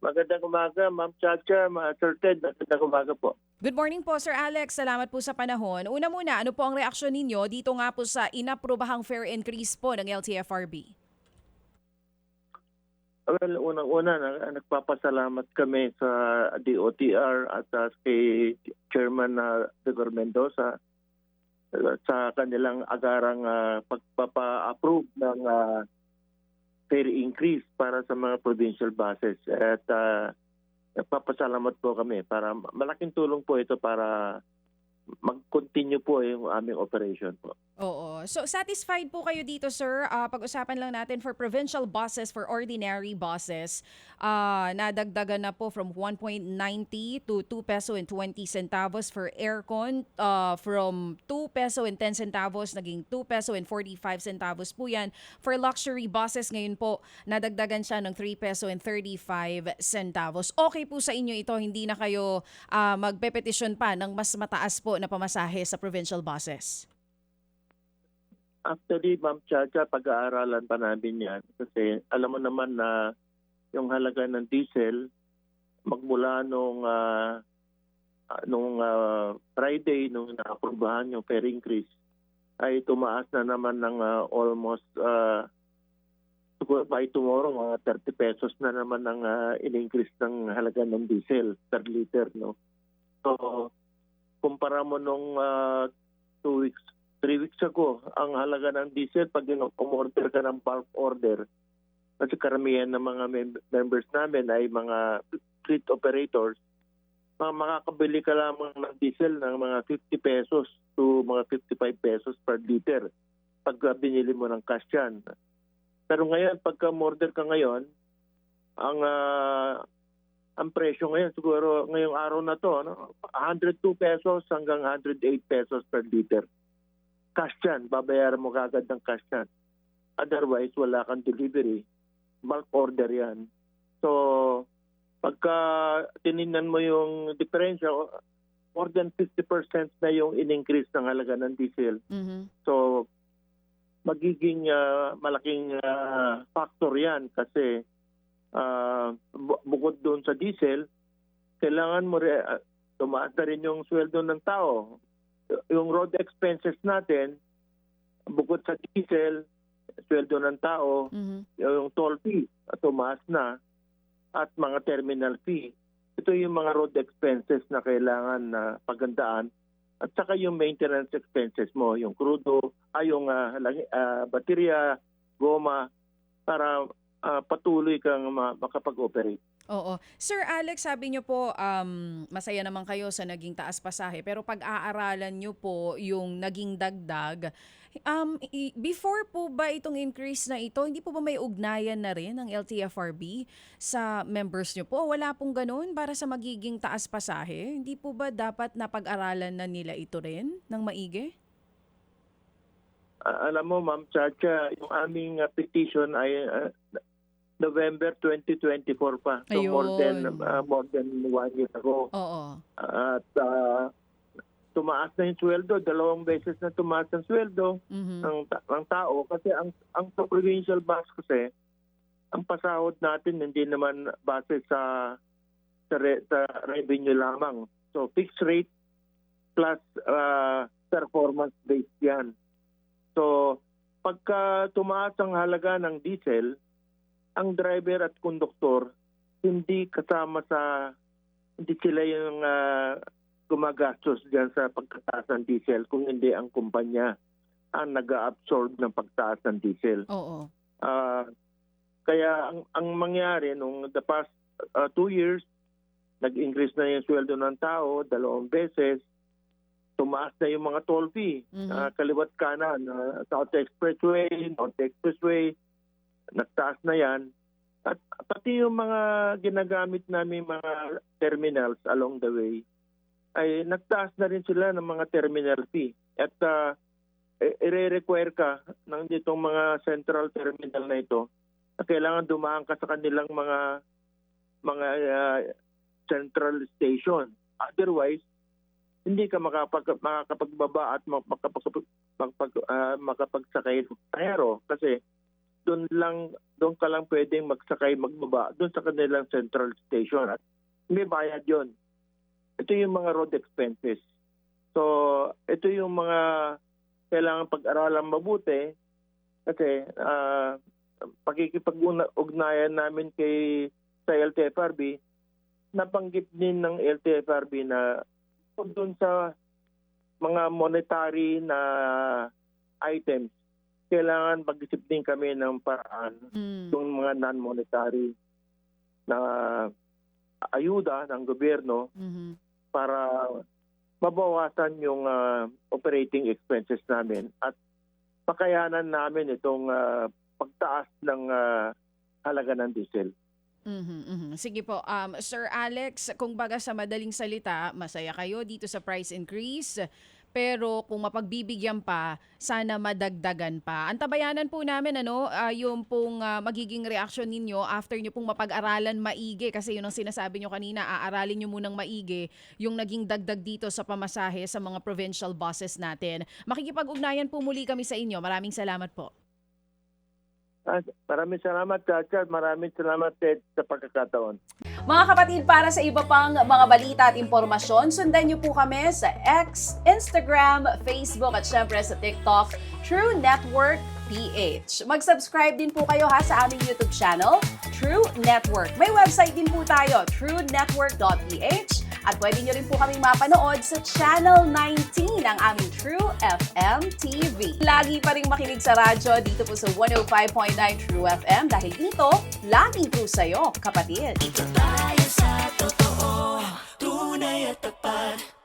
Magandang umaga, Ma'am Chacha, Sir Ted. Magandang umaga po. Good morning po, Sir Alex. Salamat po sa panahon. Una muna, ano po ang reaksyon ninyo dito nga po sa inaprobahang fare increase po ng LTFRB? Well, unang-una, nagpapasalamat kami sa DOTR at kay Chairman Vigor Mendoza sa kanilang agarang pagpapa-approve ng fare increase para sa mga provincial buses. At nagpapasalamat po kami para malaking tulong po ito para mag-continue po yung aming operation po. Oo. So satisfied po kayo dito, sir? Pag-usapan lang natin for provincial buses, for ordinary buses, nadagdagan na po from 1.90 to 2 peso and 20 centavos for aircon, from 2 peso and 10 centavos naging 2 peso and 45 centavos po yan. For luxury buses ngayon po, nadagdagan siya ng 3 peso and 35 centavos. Okay po sa inyo ito, hindi na kayo magpepetisyon pa ng mas mataas po na pamasahe sa provincial buses? Actually, Ma'am Chacha, pag-aaralan pa namin yan kasi alam mo naman na yung halaga ng diesel magmula nung Friday, nung naaprubahan yung fare increase, ay tumaas na naman ng almost by tomorrow, mga 30 pesos na naman ang in-increase ng halaga ng diesel per liter. No? So, kumpara mo nung 2 weeks, 3 weeks ago, ang halaga ng diesel, pag umorder ka ng bulk order, kasi karamihan ng mga members namin ay mga fleet operators, makakabili ka lamang ng diesel ng mga 50 pesos to mga 55 pesos per liter pag binili mo ng cash yan. Pero ngayon, pagka umorder ka ngayon, ang presyo ngayon, siguro ngayong araw na to, 102 pesos hanggang 108 pesos per liter. Cash yan, babayaran mo kagad ng cash yan. Otherwise, wala kang delivery. Bulk order yan. So, pagka tinignan mo yung diferensya, more than 50% na yung in-increase ng halaga ng diesel. Mm-hmm. So, magiging malaking factor yan kasi bukod doon sa diesel, kailangan mo tumaas na rin yung sweldo ng tao. Yung road expenses natin, bukod sa diesel, sweldo ng tao, yung toll fee, tumaas na, at mga terminal fee. Ito yung mga road expenses na kailangan na pagandaan. At saka yung maintenance expenses mo, yung crudo, yung baterya, goma, para patuloy kang makapag-operate. Oo. Sir Alex, sabi niyo po masaya naman kayo sa naging taas pasahe pero pag-aaralan niyo po yung naging dagdag, before po ba itong increase na ito, hindi po ba may ugnayan na rin ng LTFRB sa members niyo po? Wala pong ganun para sa magiging taas pasahe? Hindi po ba dapat napag-aralan na nila ito rin ng maigi? Alam mo, Ma'am Chacha, yung aming petition ay November 2024 pa. So Ayun. more than 1 year ago. Oo. At tumaas na yung sweldo, 2 beses na tumaas ang sweldo ng tao kasi ang provincial bus kasi ang pasahod natin hindi naman base sa revenue lamang. So fixed rate plus performance based 'yan. So pagka tumaas ang halaga ng diesel, ang driver at konduktor hindi sila yung gumagastos diyan sa pagtataas ng diesel kung hindi ang kumpanya ang nag-absorb ng pagtaas ng diesel. Oo. Kaya ang mangyari nung the past 2 years, nag-increase na yung sweldo ng tao 2 beses, tumaas na yung mga toll fee, kaliwat kanan, South Expressway, North Expressway, nagtaas na yan. At pati yung mga ginagamit namin mga terminals along the way, ay nagtaas na rin sila ng mga terminal fee. At i-require ka ng ditong mga central terminal na ito na kailangan dumaan ka sa kanilang mga central station. Otherwise, hindi ka makakapagbaba at makapagsakay ng aero kasi doon ka lang pwedeng magsakay, magbaba doon sa kanilang central station at may bayad yon. Ito yung mga road expenses. So, ito yung mga kailangan pag-aralan mabuti kasi pakikipag-ugnayan namin sa LTFRB, nabanggit din ng LTFRB na doon sa mga monetary na items, kailangan mag-isip din kami ng paraan yung mga non-monetary na ayuda ng gobyerno para mabawasan yung operating expenses namin at pakayanan namin itong pagtaas ng halaga ng diesel. Sige po, Sir Alex, kung baga sa madaling salita, masaya kayo dito sa price increase. Pero kung mapagbibigyan pa, sana madagdagan pa. Antabayanan po namin yung pong magiging reaksyon ninyo after nyo pong mapag-aralan maigi. Kasi yun ang sinasabi nyo kanina, aaralin nyo munang maigi yung naging dagdag dito sa pamasahe sa mga provincial buses natin. Makikipag-ugnayan po muli kami sa inyo. Maraming salamat po. Maraming salamat, Chacha. Maraming salamat, Ted, sa pagkakataon. Mga kapatid, para sa iba pang mga balita at impormasyon, sundan niyo po kami sa X, Instagram, Facebook at syempre sa TikTok, True Network PH. Mag-subscribe din po kayo sa aming YouTube channel, True Network. May website din po tayo, truenetwork.ph. At pwede nyo rin po kaming mapanood sa Channel 19 ng aming True FM TV. Lagi pa rin makinig sa radyo dito po sa 105.9 True FM dahil dito, laging true sa'yo, kapatid. Ito tayo sa totoo, tunay at tapat.